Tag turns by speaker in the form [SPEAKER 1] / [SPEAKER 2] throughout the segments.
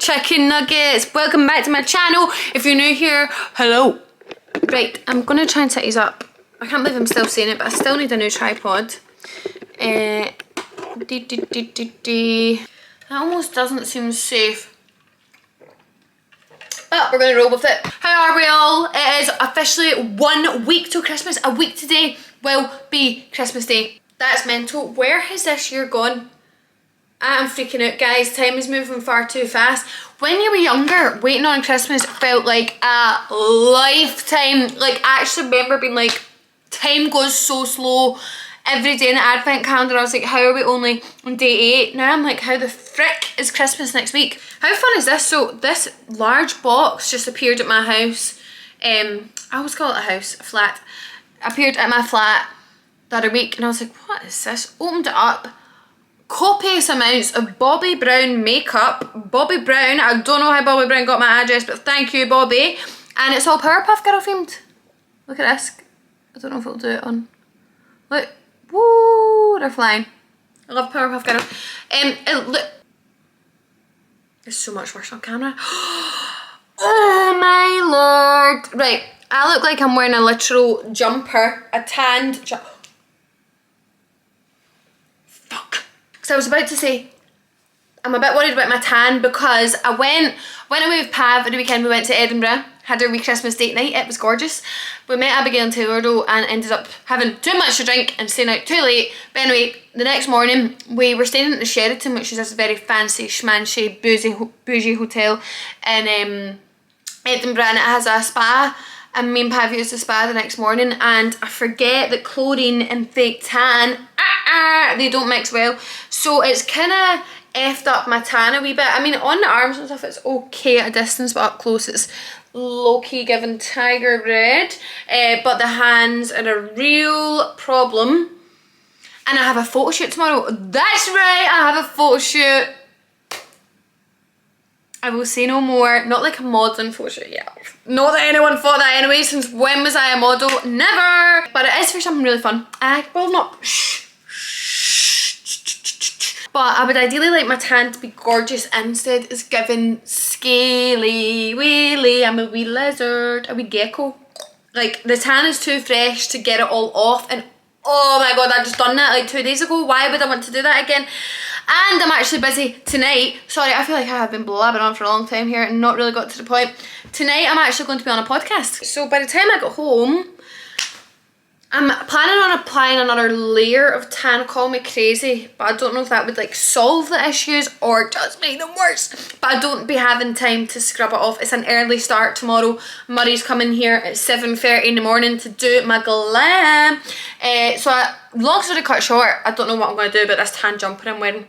[SPEAKER 1] chicken nuggets. Welcome back to my channel. If you're new here, hello. Right, I'm gonna try and set these up. I can't believe I'm still saying it, but I still need a new tripod. That almost doesn't seem safe. But we're gonna roll with it. How are we all? It is officially 1 week till Christmas. A week today will be Christmas Day. That's mental. Where has this year gone? I'm freaking out, guys. Time is moving far too fast. When you were younger, waiting on Christmas felt like a lifetime. Like, I actually remember being like, time goes so slow. Every day in the advent calendar, I was like, how are we only on day 8? Now I'm like, how the frick is Christmas next week? How fun is this? So this large box just appeared at my house. I always call it a house, a flat. Appeared at my flat the other week, and I was like, what is this? Opened it up. Copious amounts of Bobbi Brown makeup. Bobbi Brown, I don't know how Bobbi Brown got my address, but thank you, Bobbi. And it's all Powerpuff Girl themed. Look at this. I don't know if it'll do it on. Look. Woo, they're flying. I love Powerpuff Girl. Look. It's so much worse on camera. Oh my lord. Right, I look like I'm wearing a literal jumper. A tanned jumper. Fuck. So I was about to say, I'm a bit worried about my tan because I went away with Pav at the weekend. We went to Edinburgh, had our wee Christmas date night. It was gorgeous. We met Abigail and Taylor though, and ended up having too much to drink and staying out too late. But anyway, the next morning we were staying at the Sheraton, which is this very fancy, schmancy, bougie hotel in Edinburgh, and it has a spa. And me and Pav used the spa the next morning, and I forget that chlorine and fake tan, they don't mix well. So it's kind of effed up my tan a wee bit. I mean, on the arms and stuff it's okay at a distance, but up close it's low-key giving tiger red. But the hands are a real problem. And I have a photo shoot tomorrow. That's right, I have a photo shoot. I will say no more. Not like a modelling photo shoot, yeah. Not that anyone thought that anyway, since when was I a model? Never! But it is for something really fun. Well, not shh. But I would ideally like my tan to be gorgeous. Instead it's giving scaly, wheelie. I'm a wee lizard, a wee gecko. Like, the tan is too fresh to get it all off, and oh my god, I just done that like 2 days ago. Why would I want to do that again? And I'm actually busy tonight. Sorry, I feel like I have been blabbing on for a long time here and not really got to the point. Tonight I'm actually going to be on a podcast. So by the time I get home, I'm planning on applying another layer of tan. Call me crazy, but I don't know if that would like solve the issues or just make them worse. But I don't be having time to scrub it off. It's an early start tomorrow. Murray's coming here at 7:30 in the morning to do my glam. Long story cut short, I don't know what I'm going to do about this tan jumper I'm wearing.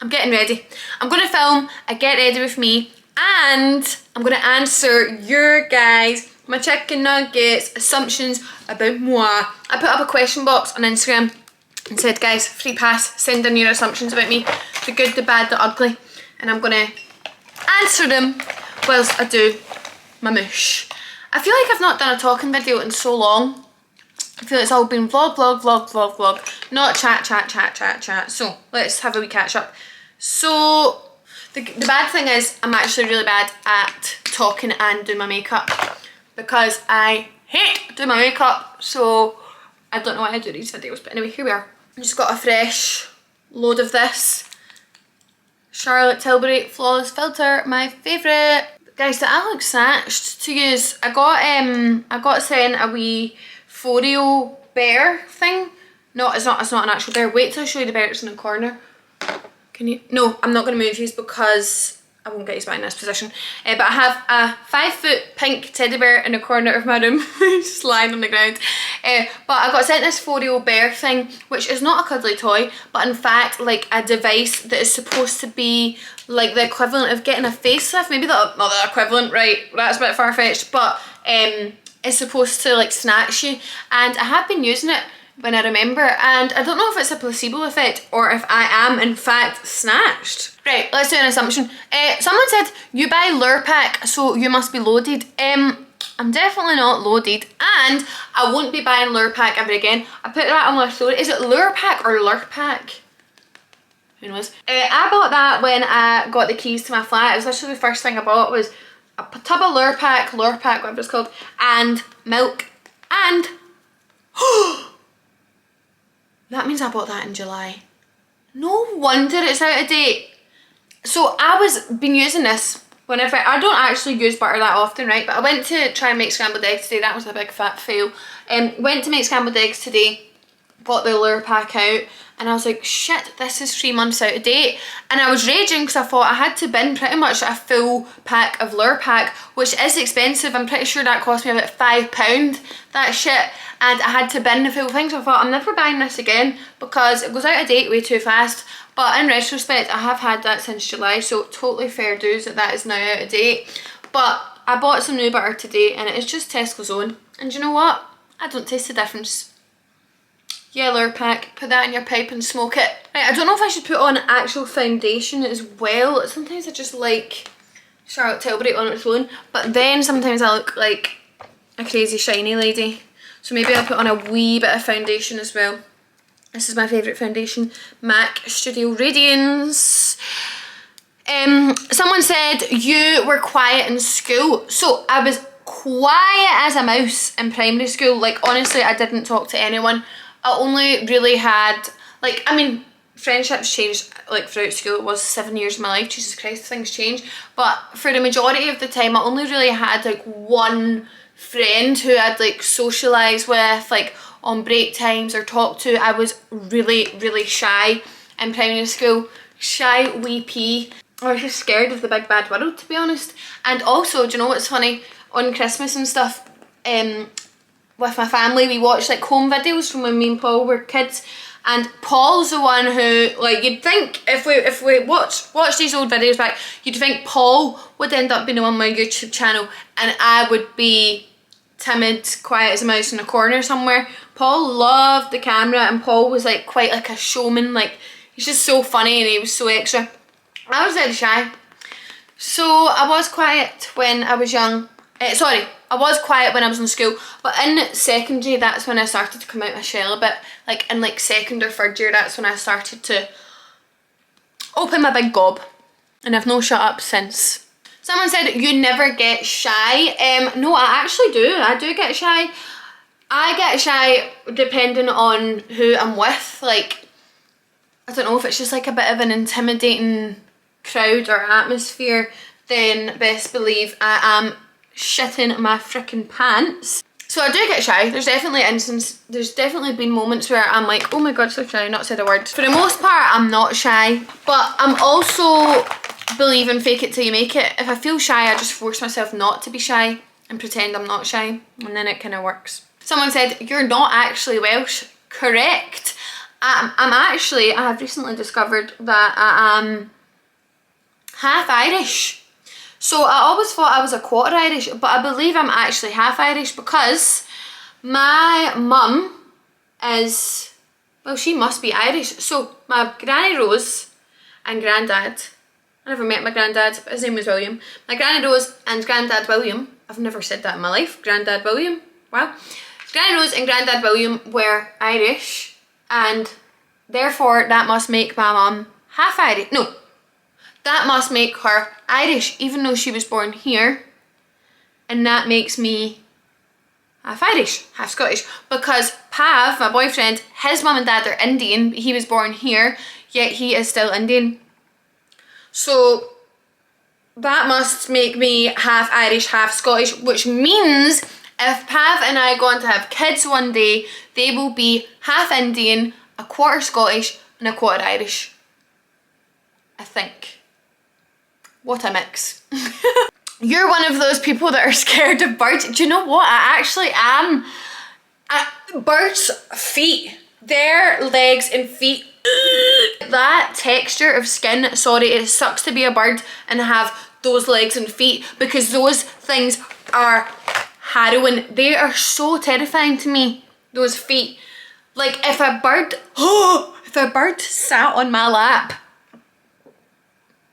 [SPEAKER 1] I'm getting ready. I'm going to film a get ready with me, and I'm going to answer your guys' my chicken nuggets assumptions about moi. I put up a question box on Instagram and said, guys, free pass, send in your assumptions about me, the good, the bad, the ugly, and I'm gonna answer them whilst I do my moosh. I feel like I've not done a talking video in so long. I feel it's all been vlog, not chat. So let's have a wee catch up. So the bad thing is I'm actually really bad at talking and doing my makeup, because I hate doing my makeup, so I don't know why I do these videos, but anyway, here we are. I just got a fresh load of this Charlotte Tilbury Flawless Filter, my favourite. Guys, that look snatched to use. I got sent a wee Foreo bear thing. No, it's not an actual bear. Wait till I show you the bear that's in the corner. Can you? No, I'm not going to move these because I won't get his back in this position. But I have a 5-foot pink teddy bear in the corner of my room, just lying on the ground. But I got sent this Foreo bear thing, which is not a cuddly toy, but in fact like a device that is supposed to be like the equivalent of getting a facelift. Maybe not the equivalent, right? That's a bit far-fetched, but it's supposed to like snatch you. And I have been using it when I remember, and I don't know if it's a placebo effect or if I am in fact snatched. Right, let's do an assumption. Someone said you buy Lurpak, so you must be loaded. I'm definitely not loaded, and I won't be buying Lurpak ever again. I put that on my story. Is it Lurpak or Lurpak? who knows. I bought that when I got the keys to my flat. It was literally the first thing I bought was a tub of lure pack, whatever it's called, and milk. And that means I bought that in July. No wonder it's out of date. So I been using this whenever, I don't actually use butter that often, right? But I went to try and make scrambled eggs today. That was a big fat fail. Went to make scrambled eggs today, bought the lure pack out, and I was like, shit, this is 3 months out of date. And I was raging because I thought I had to bin pretty much a full pack of lure pack, which is expensive. I'm pretty sure that cost me about £5, that shit. And I had to bin the full thing, so I thought I'm never buying this again because it goes out of date way too fast. But in retrospect, I have had that since July, so totally fair dues that is now out of date. But I bought some new butter today and it's just Tesco's own. And you know what? I don't taste the difference. Yeah, lure pack, put that in your pipe and smoke it. Right, I don't know if I should put on actual foundation as well. Sometimes I just like Charlotte Tilbury on its own, but then sometimes I look like a crazy shiny lady. So maybe I'll put on a wee bit of foundation as well. This is my favourite foundation, MAC Studio Radiance. Someone said you were quiet in school. So I was quiet as a mouse in primary school. Like honestly, I didn't talk to anyone. I only really had, like, I mean, friendships changed like throughout school. It was 7 years of my life, Jesus Christ, things change. But for the majority of the time, I only really had like one friend who I'd like socialise with, like on break times or talk to. I was really, really shy in primary school. Shy wee pea. I was just scared of the big bad world, to be honest. And also, do you know what's funny? On Christmas and stuff, with my family, we watched like home videos from when me and Paul were kids. And Paul's the one who, like, you'd think if we watch these old videos back, you'd think Paul would end up being on my YouTube channel and I would be timid, quiet as a mouse in a corner somewhere. Paul loved the camera and Paul was like quite like a showman. Like, he's just so funny and he was so extra. I was very shy. So I was quiet when I was young. I was quiet when I was in school, but in secondary, that's when I started to come out my shell a bit. Like in like second or third year, that's when I started to open my big gob, and I've no shut up since. Someone said you never get shy. No, I actually do. I do get shy. I get shy depending on who I'm with. Like, I don't know if it's just like a bit of an intimidating crowd or atmosphere, then best believe I am shitting my freaking pants. So I do get shy. There's definitely been moments where I'm like, oh my god, so shy, not said a word. For the most part, I'm not shy, but I'm also believe in fake it till you make it. If I feel shy, I just force myself not to be shy and pretend I'm not shy, and then it kind of works. Someone said, you're not actually Welsh. Correct. I have recently discovered that I am half Irish. So I always thought I was a quarter Irish, but I believe I'm actually half Irish because my mum is, well, she must be Irish. So my Granny Rose and Grandad, I never met my granddad, but his name was William. My Granny Rose and Grandad William, I've never said that in my life, Grandad William, wow. Granny Rose and Grandad William were Irish, and therefore that must make my mum half Irish. No, that must make her Irish, even though she was born here, and that makes me half Irish, half Scottish, because Pav, my boyfriend, his mum and dad are Indian, but he was born here, yet he is still Indian. So that must make me half Irish, half Scottish, which means if Pav and I go on to have kids one day, they will be half Indian, a quarter Scottish, and a quarter Irish. I think. What a mix. You're one of those people that are scared of birds. Do you know what? I actually am. Birds' feet, their legs and feet, that texture of skin, sorry, it sucks to be a bird and have those legs and feet, because those things are harrowing. They are so terrifying to me, those feet. Like if a bird sat on my lap,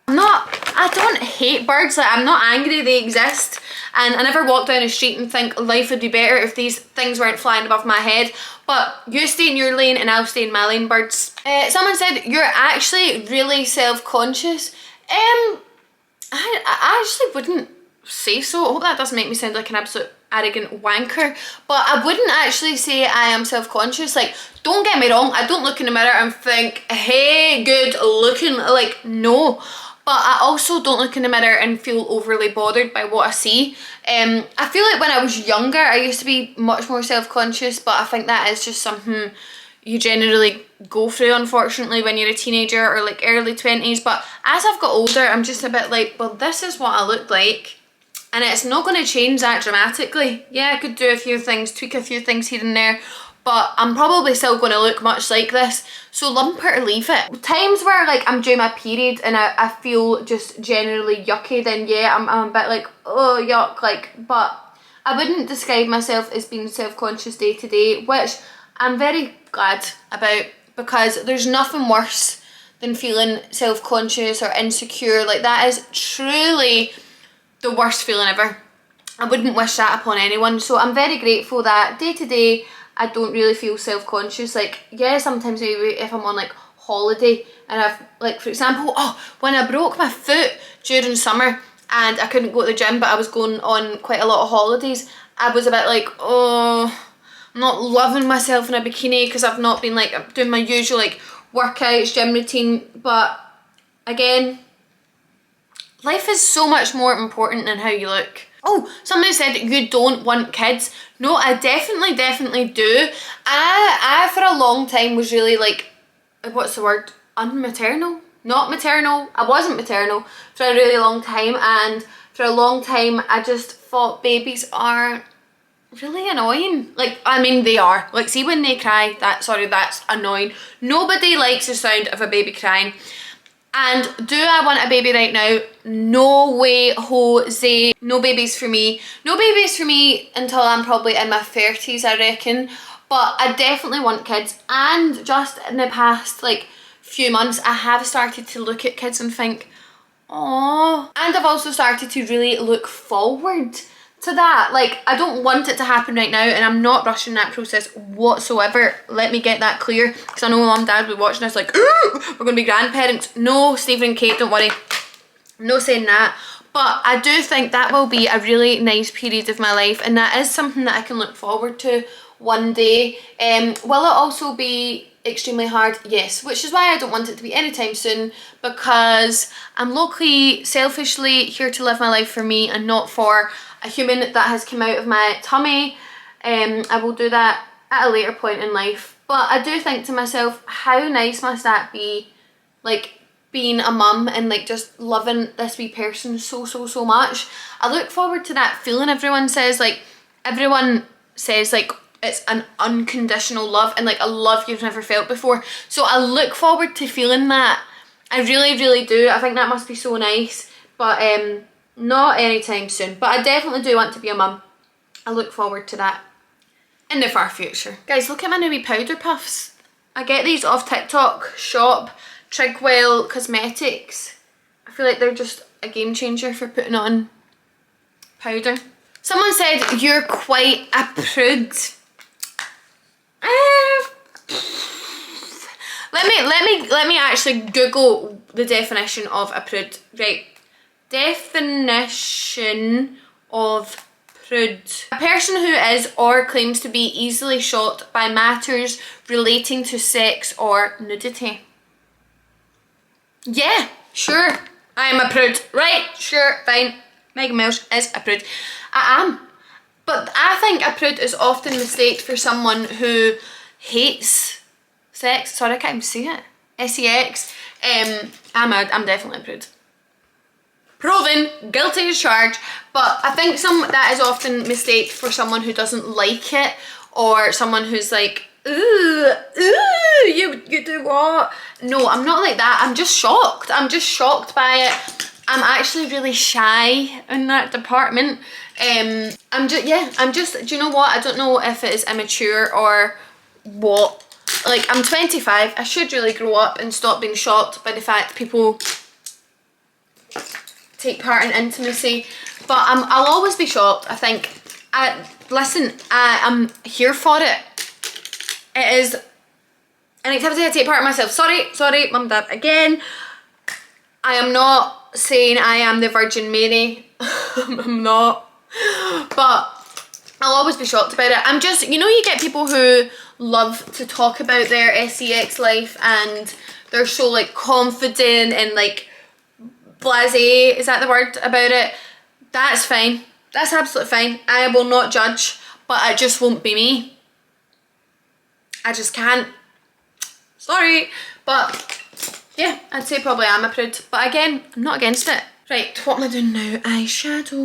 [SPEAKER 1] I don't hate birds, like I'm not angry they exist, and I never walk down the street and think life would be better if these things weren't flying above my head. But you stay in your lane and I'll stay in my lane, birds. Someone said you're actually really self-conscious. I actually wouldn't say so. I hope that doesn't make me sound like an absolute arrogant wanker, but I wouldn't actually say I am self-conscious. Like, don't get me wrong, I don't look in the mirror and think, hey, good looking, like, no. But I also don't look in the mirror and feel overly bothered by what I see. I feel like when I was younger, I used to be much more self-conscious, but I think that is just something you generally go through, unfortunately, when you're a teenager or like early 20s. But as I've got older, I'm just a bit like, well, this is what I look like, and it's not going to change that dramatically. Yeah, I could do a few things, tweak a few things here and there, but I'm probably still going to look much like this. So lump it or leave it. Times where like I'm due my period and I feel just generally yucky, then yeah, I'm a bit like, oh yuck, like, but I wouldn't describe myself as being self-conscious day to day, which I'm very glad about, because there's nothing worse than feeling self-conscious or insecure. Like, that is truly the worst feeling ever. I wouldn't wish that upon anyone. So I'm very grateful that day to day I don't really feel self-conscious. Like, yeah, sometimes maybe if I'm on like holiday and I've, like, for example, oh, when I broke my foot during summer and I couldn't go to the gym, but I was going on quite a lot of holidays, I was a bit like, oh, I'm not loving myself in a bikini because I've not been like doing my usual like workouts, gym routine. But again, life is so much more important than how you look. Oh, somebody said you don't want kids. No, I definitely do. I for a long time was really like, what's the word? Unmaternal? Not maternal. I wasn't maternal for a really long time, and for a long time I just thought babies are really annoying. Like, I mean, they are. Like, see when they cry, that's annoying. Nobody likes the sound of a baby crying. And do I want a baby right now? No way, Jose. No babies for me. No babies for me until I'm probably in my 30s, I reckon. But I definitely want kids. And just in the past, like, few months, I have started to look at kids and think, aww. And I've also started to really look forward to that. Like, I don't want it to happen right now, and I'm not rushing that process whatsoever. Let me get that clear, because I know mum and dad will be watching this like, ooh, we're going to be grandparents. No, Stephen and Kate, don't worry. I'm not saying that. But I do think that will be a really nice period of my life, and that is something that I can look forward to one day. Will it also be extremely hard? Yes, which is why I don't want it to be anytime soon, because I'm low-key, selfishly here to live my life for me and not for a human that has come out of my tummy. I will do that at a later point in life. But I do think to myself, how nice must that be, like, being a mum and like just loving this wee person so much. I look forward to that feeling. Everyone says like it's an unconditional love, and like a love you've never felt before. So I look forward to feeling that. I really do. I think that must be so nice. But not anytime soon. But I definitely do want to be a mum. I look forward to that in the far future. Guys, look at my new wee powder puffs. I get these off TikTok shop, Trigwell Cosmetics. I feel like they're just a game changer for putting on powder. Someone said you're quite a prude. Let me actually Google the definition of a prude. Right. Definition of prude. A person who is or claims to be easily shocked by matters relating to sex or nudity. Yeah, sure, I am a prude. Right, sure, fine. Megan Mills is a prude. I am. But I think a prude is often mistaken for someone who hates sex. Sorry, I can't even say it. S-E-X. I'm definitely a prude. Proven, guilty as charged. But I think that is often mistaken for someone who doesn't like it, or someone who's like, ooh, you do what? No, I'm not like that. I'm just shocked. I'm just shocked by it. I'm actually really shy in that department. Do you know what? I don't know if it is immature or what. Like, I'm 25. I should really grow up and stop being shocked by the fact people take part in intimacy, but I'll always be shocked. I think, listen, I'm here for it. It is an activity I take part in myself. Sorry, mum, dad, again. I am not saying I am the Virgin Mary. I'm not. But I'll always be shocked about it. I'm just, you know, you get people who love to talk about their sex life and they're so like confident and like blasé, is that the word, about it? That's fine. That's absolutely fine. I will not judge, but it just won't be me. I just can't. Sorry. But yeah, I'd say probably I'm a prude. But again, I'm not against it. Right, what am I doing now? Eyeshadow.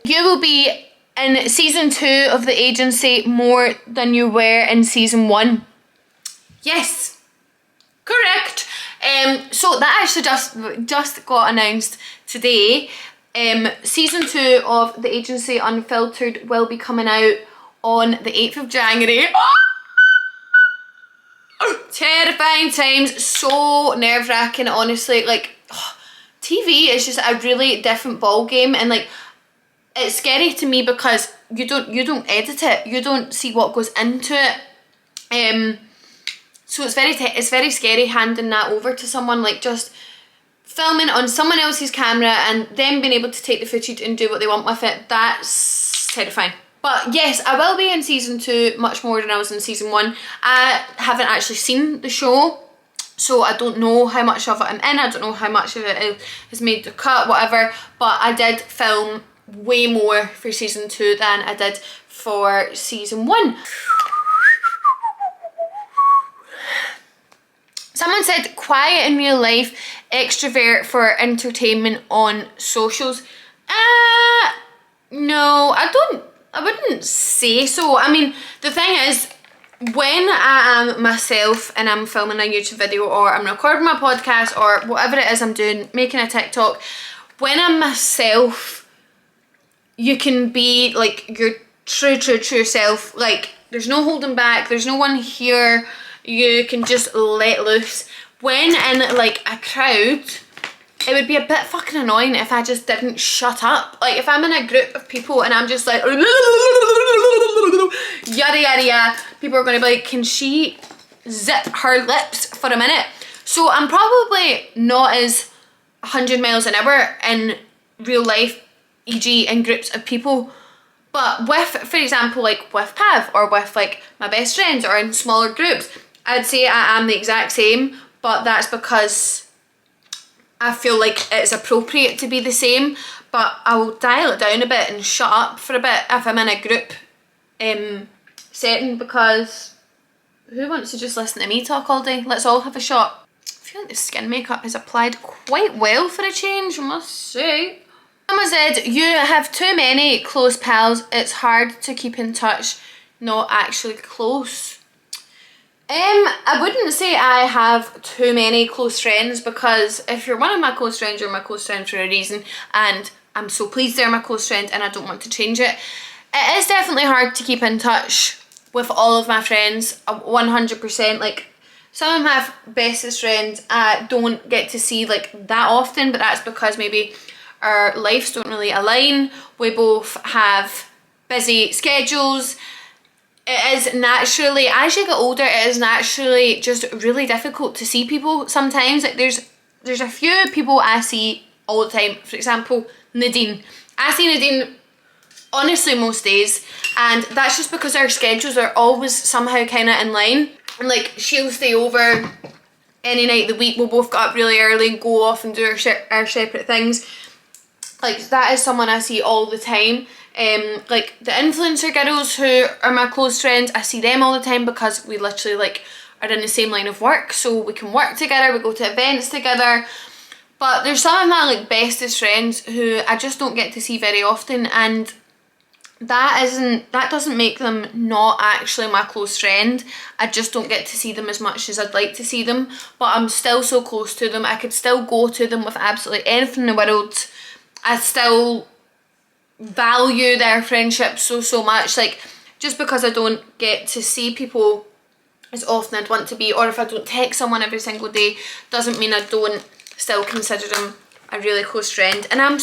[SPEAKER 1] You will be in season 2 of the agency more than you were in season 1. Yes, correct. So that actually just got announced today. Season 2 of the agency Unfiltered will be coming out on the 8th of January. Terrifying times, so nerve-wracking, honestly. Like, TV is just a really different ball game, and like, it's scary to me because you don't edit it, you don't see what goes into it. So it's very scary handing that over to someone, like just filming on someone else's camera and them being able to take the footage and do what they want with it. That's terrifying. But yes, I will be in season 2 much more than I was in season 1. I haven't actually seen the show, so I don't know how much of it I'm in. I don't know how much of it is made the cut, whatever. But I did film way more for season 2 than I did for season 1. Someone said quiet in real life, extrovert for entertainment on socials. No, I wouldn't say so. I mean, the thing is, when I am myself and I'm filming a YouTube video or I'm recording my podcast or whatever it is I'm doing, making a TikTok, when I'm myself, you can be like your true self. Like, there's no holding back, there's no one here, you can just let loose. When in like a crowd, it would be a bit fucking annoying if I just didn't shut up. Like, if I'm in a group of people and I'm just like yada yada yada, people are going to be like, can she zip her lips for a minute? So I'm probably not as 100 miles an hour in real life, e.g. in groups of people. But with, for example, like with Pav or with like my best friends or in smaller groups, I'd say I am the exact same, but that's because I feel like it's appropriate to be the same. But I will dial it down a bit and shut up for a bit if I'm in a group setting, because who wants to just listen to me talk all day? Let's all have a shot. I feel like the skin makeup has applied quite well for a change, I must say. Someone said, you have too many close pals, it's hard to keep in touch, not actually close. I wouldn't say I have too many close friends, because if you're one of my close friends, you're my close friend for a reason, and I'm so pleased they're my close friend and I don't want to change it. It is definitely hard to keep in touch with all of my friends, 100%. Like, some of my bestest friends I don't get to see like that often, but that's because maybe our lives don't really align. We both have busy schedules. It is naturally, as you get older, it is naturally just really difficult to see people sometimes. Like, there's a few people I see all the time. For example, Nadine. I see Nadine honestly most days, and that's just because our schedules are always somehow kind of in line. And like, she'll stay over any night of the week. We'll both get up really early and go off and do our separate things. Like, that is someone I see all the time. Like the influencer girls who are my close friends, I see them all the time because we literally like are in the same line of work, so we can work together, we go to events together. But there's some of my like bestest friends who I just don't get to see very often, and that doesn't make them not actually my close friend. I just don't get to see them as much as I'd like to see them, but I'm still so close to them. I could still go to them with absolutely anything in the world. I still value their friendship so much. Like, just because I don't get to see people as often I'd want to be, or if I don't text someone every single day, doesn't mean I don't still consider them a really close friend, and I am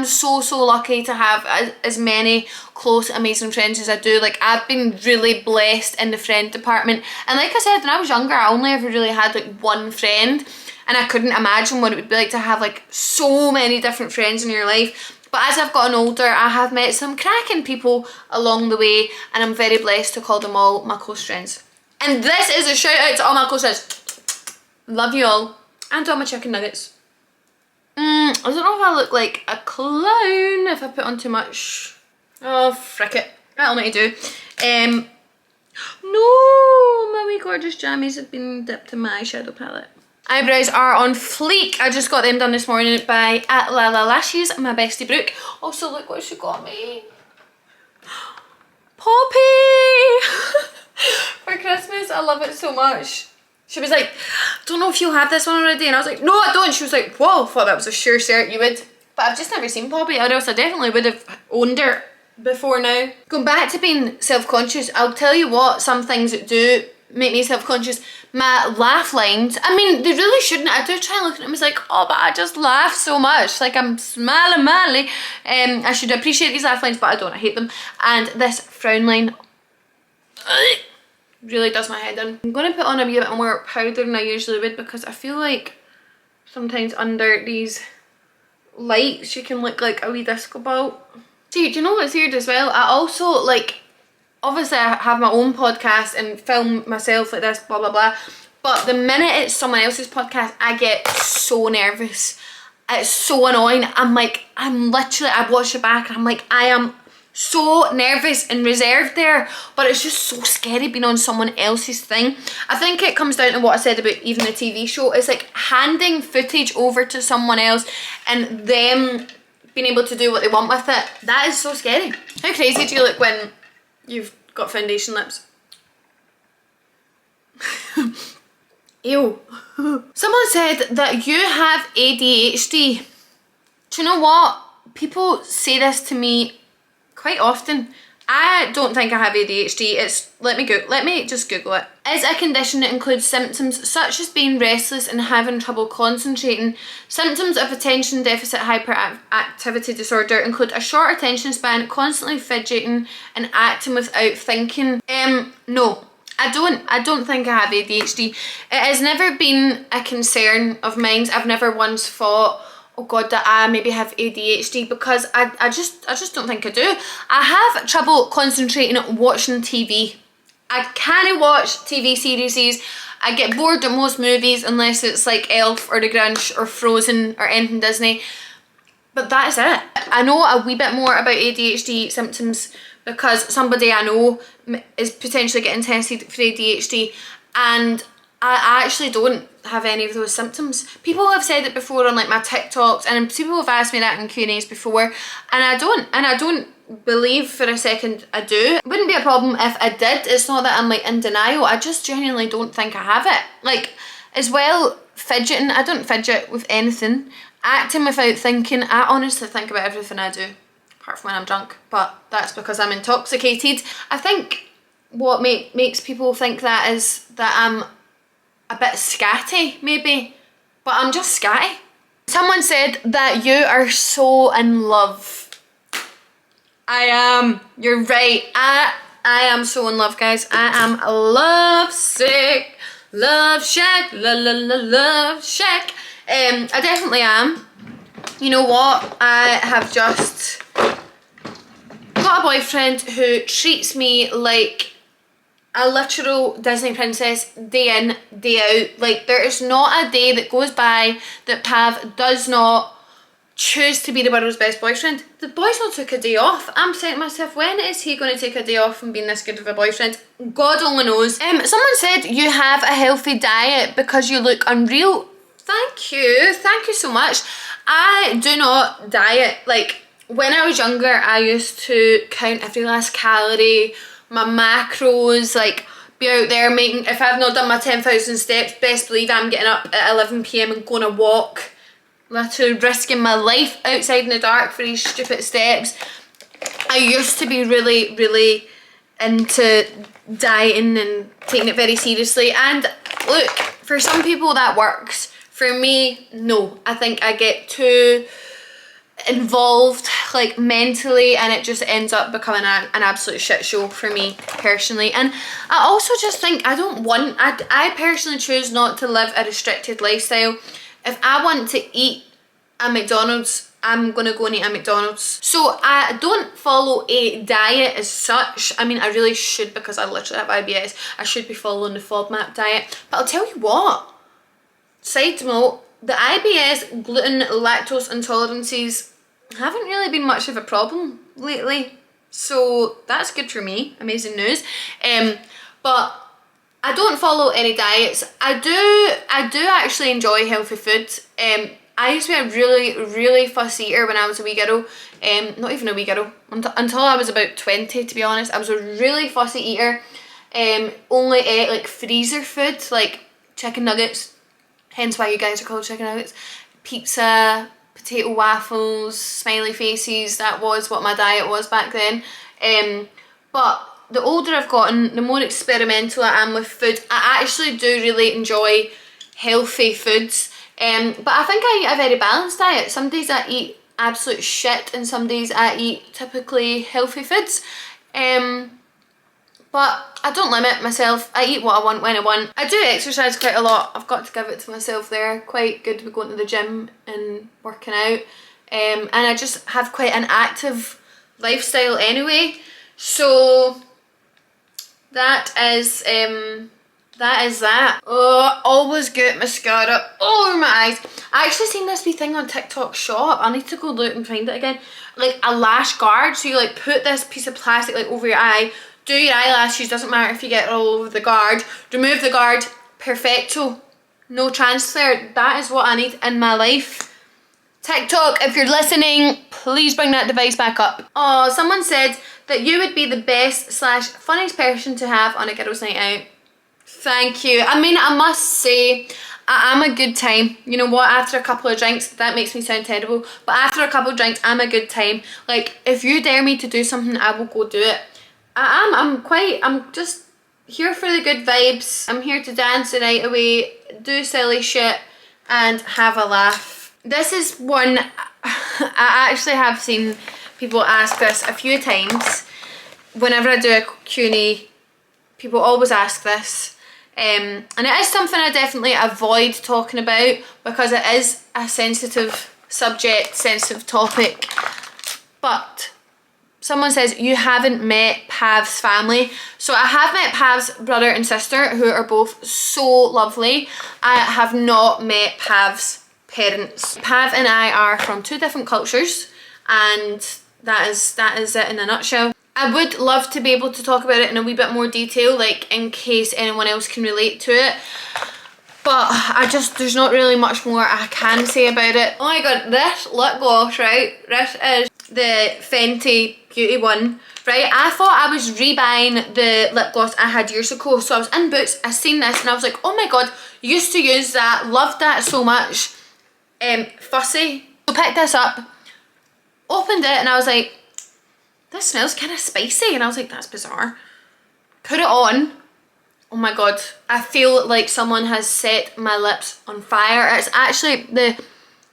[SPEAKER 1] so lucky to have as many close amazing friends as I do. Like, I've been really blessed in the friend department, and like I said, when I was younger I only ever really had like one friend, and I couldn't imagine what it would be like to have like so many different friends in your life. But as I've gotten older, I have met some cracking people along the way, and I'm very blessed to call them all my close friends. And this is a shout out to all my close friends. Love you all. And all my chicken nuggets. I don't know if I look like a clown if I put on too much. Oh, frick it. That'll make you do. No, my wee gorgeous jammies have been dipped in my eyeshadow palette. Eyebrows are on fleek. I just got them done this morning by Lala Lashes, my bestie Brooke. Also, look what she got me. Poppy! For Christmas. I love it so much. She was like, don't know if you'll have this one already. And I was like, no, I don't. She was like, whoa, thought that was a sure cert you would. But I've just never seen Poppy, or else I definitely would have owned her before now. Going back to being self-conscious, I'll tell you what, some things that do make me self-conscious. My laugh lines, I mean, they really shouldn't. I do try and look at them as like, oh, but I just laugh so much. Like, I'm smiling madly. I should appreciate these laugh lines, but I don't. I hate them. And this frown line really does my head in. I'm going to put on a wee bit more powder than I usually would, because I feel like sometimes under these lights you can look like a wee disco ball. See, do you know what's weird as well? I also, like, obviously I have my own podcast and film myself like this, blah blah blah, but the minute it's someone else's podcast I get so nervous. It's so annoying. I watch it back and I'm like, I am so nervous and reserved there, but it's just so scary being on someone else's thing. I think it comes down to what I said about even the TV show. It's like handing footage over to someone else and them being able to do what they want with it. That is so scary. How crazy do you look when you've got foundation lips? Ew. Someone said that you have ADHD. Do you know what? People say this to me quite often. I don't think I have ADHD. Let me just Google it. It's a condition that includes symptoms such as being restless and having trouble concentrating. Symptoms of attention deficit hyperactivity disorder include a short attention span, constantly fidgeting and acting without thinking. No, I don't think I have ADHD. It has never been a concern of mine. I've never once thought, oh god, that I maybe have ADHD, because I just don't think I do. I have trouble concentrating watching TV. I can't watch TV series. I get bored of most movies unless it's like Elf or The Grinch or Frozen or anything Disney. But that is it. I know a wee bit more about ADHD symptoms because somebody I know is potentially getting tested for ADHD, and I actually don't have any of those symptoms. People have said it before on like my TikToks, and people have asked me that in Q&As before, and I don't believe for a second I do. It wouldn't be a problem if I did. It's not that I'm like in denial. I just genuinely don't think I have it. Like, as well, fidgeting, I don't fidget with anything. Acting without thinking, I honestly think about everything I do, apart from when I'm drunk, but that's because I'm intoxicated. I think what makes people think that is that I'm a bit scatty, maybe, but I'm just scatty. Someone said that you are so in love. I am. You're right. I am so in love, guys. I am love sick. Love shack. Love shack. I definitely am. You know what? I have just got a boyfriend who treats me like a literal Disney princess day in, day out. Like, there is not a day that goes by that Pav does not choose to be the world's best boyfriend. The boy's not took a day off. I'm saying to myself, when is he going to take a day off from being this good of a boyfriend? God only knows. Someone said you have a healthy diet because you look unreal. Thank you so much. I do not diet. Like, when I was younger, I used to count every last calorie, my macros, like be out there making, if I've not done my 10,000 steps, best believe I'm getting up at 11 PM and going to walk, literally risking my life outside in the dark for these stupid steps. I used to be really, really into dieting and taking it very seriously, and look, for some people that works. For For me, no. I think I get too involved like mentally, and it just ends up becoming an absolute shit show for me personally. And I also just think I personally choose not to live a restricted lifestyle. If I want to eat at McDonald's, I'm gonna go and eat at McDonald's. So I don't follow a diet as such. I mean, I really should, because I literally have IBS. I should be following the FODMAP diet. But I'll tell you what, side note, the IBS, gluten, lactose intolerances haven't really been much of a problem lately. So that's good for me, amazing news. But I don't follow any diets. I do actually enjoy healthy food. I used to be a really fussy eater when I was a wee girl. Not even a wee girl, until I was about 20, to be honest. I was a really fussy eater. Only ate like freezer food, like chicken nuggets, hence why you guys are called chicken nuggets, pizza, potato waffles, smiley faces. That was what my diet was back then. But the older I've gotten, the more experimental I am with food. I actually do really enjoy healthy foods. But I think I eat a very balanced diet. Some days I eat absolute shit, and some days I eat typically healthy foods. But I don't limit myself. I eat what I want when I want. I do exercise quite a lot. I've got to give it to myself there. Quite good with going to the gym and working out. And I just have quite an active lifestyle anyway. So that is that. Oh, always get mascara all over my eyes. I actually seen this wee thing on TikTok shop. I need to go look and find it again. Like a lash guard. So you like put this piece of plastic like over your eye, do your eyelashes, doesn't matter if you get it all over the guard, remove the guard, perfecto, no transfer. That is what I need in my life. TikTok, if you're listening, please bring that device back up. Oh, someone said that you would be the best / funniest person to have on a girls' night out. Thank you. I mean, I must say, I am a good time. You know what, after a couple of drinks, that makes me sound terrible, but after a couple of drinks, I'm a good time. Like, if you dare me to do something, I will go do it. I'm just here for the good vibes. I'm here to dance the night away, do silly shit, and have a laugh. This is one, I actually have seen people ask this a few times. Whenever I do a Q&A, people always ask this. And it is something I definitely avoid talking about, because it is a sensitive subject, sensitive topic. But someone says, you haven't met Pav's family. So I have met Pav's brother and sister, who are both so lovely. I have not met Pav's parents. Pav and I are from two different cultures, and that is it in a nutshell. I would love to be able to talk about it in a wee bit more detail, like in case anyone else can relate to it. But there's not really much more I can say about it. Oh my god, this lip gloss, right? This is the Fenty Beauty one, right? I thought I was rebuying the lip gloss I had years ago. So I was in Boots, I seen this, and I was like, oh my god, used to use that, loved that so much. Fussy. So picked this up, opened it, and I was like, this smells kind of spicy. And I was like, that's bizarre. Put it on. Oh my god, I feel like someone has set my lips on fire. It's actually the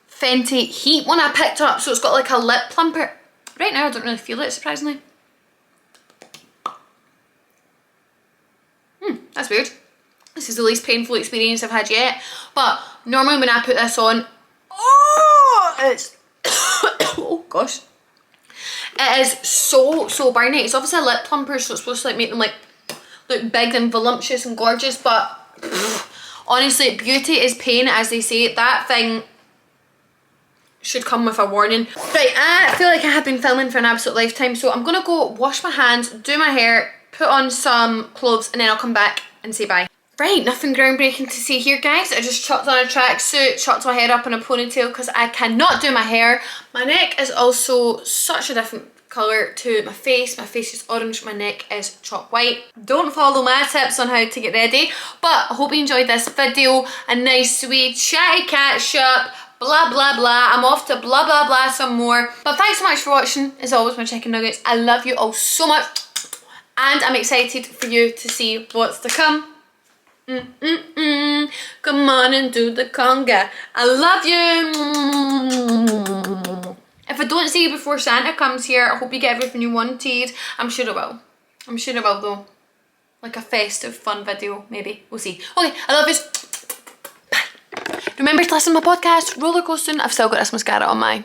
[SPEAKER 1] Fenty Heat one I picked up, so it's got like a lip plumper. Right now I don't really feel it, surprisingly. That's weird. This is the least painful experience I've had yet. But normally when I put this on, oh, it's oh gosh, it is so burny. It's obviously a lip plumper, so it's supposed to like make them like look big and voluptuous and gorgeous, but honestly, beauty is pain, as they say. That thing should come with a warning. Right, I feel like I have been filming for an absolute lifetime, so I'm gonna go wash my hands, do my hair, put on some clothes, and then I'll come back and say bye. Right, nothing groundbreaking to see here, guys. I just chucked on a tracksuit, chucked my hair up in a ponytail because I cannot do my hair. My neck is also such a different colour to my face. My face is orange, my neck is chalk white. Don't follow my tips on how to get ready, but I hope you enjoyed this video. A nice sweet chatty catch up, blah blah blah. I'm off to blah blah blah some more. But thanks so much for watching. As always, my chicken nuggets, I love you all so much, and I'm excited for you to see what's to come. Come on and do the conga. I love you. If I don't see you before Santa comes here, I hope you get everything you wanted. I'm sure I will. I'm sure I will though. Like a festive fun video, maybe. We'll see. Okay, I love you. Bye. Remember to listen to my podcast, Roller Coasting. I've still got this mascara on mine.